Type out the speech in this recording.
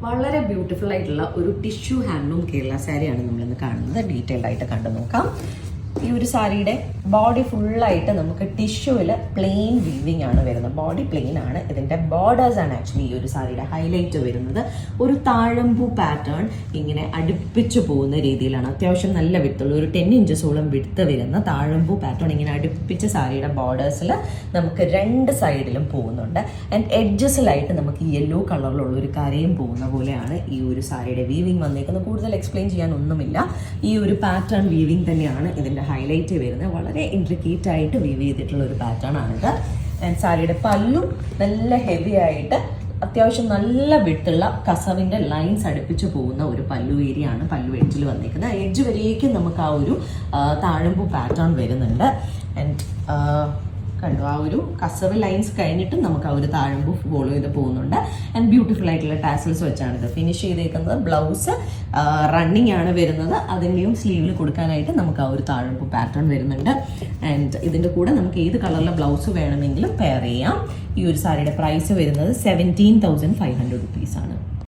വളരെ ബ്യൂട്ടിഫുൾ ആയിട്ടുള്ള ഒരു ടിഷ്യൂ ഹാൻഡ്ലൂം കേരള സാരിയാണ് നമ്മളിന്ന് കാണുന്നത്. ഡീറ്റെയിൽഡ് ആയിട്ട് കണ്ടു നോക്കാം. ഈ ഒരു സാരിയുടെ ബോഡി ഫുള്ളായിട്ട് നമുക്ക് ടിഷ്യൂവിൽ പ്ലെയിൻ വീവിങ് ആണ് വരുന്നത്. ബോഡി പ്ലെയിൻ ആണ്. ഇതിൻ്റെ ബോർഡേഴ്സ് ആണ് ആക്ച്വലി ഈ ഒരു സാരിയുടെ ഹൈലൈറ്റ് വരുന്നത്. ഒരു താഴമ്പൂ പാറ്റേൺ ഇങ്ങനെ അടുപ്പിച്ചു പോകുന്ന രീതിയിലാണ്. അത്യാവശ്യം നല്ല വിട്ടുള്ള ഒരു 10 ഇഞ്ചസോളം വിടുത്ത് വരുന്ന താഴമ്പൂ പാറ്റേൺ ഇങ്ങനെ അടുപ്പിച്ച് സാരിയുടെ ബോർഡേഴ്സിൽ നമുക്ക് രണ്ട് സൈഡിലും പോകുന്നുണ്ട്. ആൻഡ് എഡ്ജസിലായിട്ട് നമുക്ക് യെല്ലോ കളറിലുള്ള ഒരു കരയും പോകുന്ന പോലെയാണ് ഈ ഒരു സാരിയുടെ വീവിങ് വന്നേക്കുന്നത്. കൂടുതൽ എക്സ്പ്ലെയിൻ ചെയ്യാനൊന്നുമില്ല. ഈ ഒരു പാറ്റേൺ വീവിങ് തന്നെയാണ് ഇതിൻ്റെ ഹൈലൈറ്റ് വരുന്നത്. വളരെ ഇൻട്രിക്കേറ്റ് ആയിട്ട് വീവ് ചെയ്തിട്ടുള്ള ഒരു പാറ്റേൺ ആണിത്. ആൻഡ് സാരിയുടെ പല്ലും നല്ല ഹെവി ആയിട്ട് അത്യാവശ്യം നല്ല വിട്ടുള്ള കസവിൻ്റെ ലൈൻസ് അടുപ്പിച്ച് പോകുന്ന ഒരു പല്ലു ഏരിയ ആണ് പല്ലു എഡ്ജിൽ വന്നിരിക്കുന്നത്. എഡ്ജ് വരേക്കും നമുക്ക് ആ ഒരു താഴമ്പൂ പാറ്റേൺ വരുന്നുണ്ട്. ആൻഡ് കണ്ടു ആ ഒരു കസവ് ലൈൻസ് കഴിഞ്ഞിട്ടും നമുക്ക് ആ ഒരു താഴമ്പൂ ഫോളോ ചെയ്ത് പോകുന്നുണ്ട്. ആൻഡ് ബ്യൂട്ടിഫുൾ ആയിട്ടുള്ള ടാസൽസ് വെച്ചാണ് ഇത് ഫിനിഷ് ചെയ്തേക്കുന്നത്. ബ്ലൗസ് റണ്ണിങ് ആണ് വരുന്നത്. അതിൻ്റെയും സ്ലീവിൽ കൊടുക്കാനായിട്ട് നമുക്ക് ആ ഒരു താഴമ്പൂ പാറ്റേൺ വരുന്നുണ്ട്. ആൻഡ് ഇതിൻ്റെ കൂടെ നമുക്ക് ഏത് കളറിലെ ബ്ലൗസ് വേണമെങ്കിലും പെയർ ചെയ്യാം. ഈ ഒരു സാരിയുടെ പ്രൈസ് വരുന്നത് 17,500 rupees ആണ്.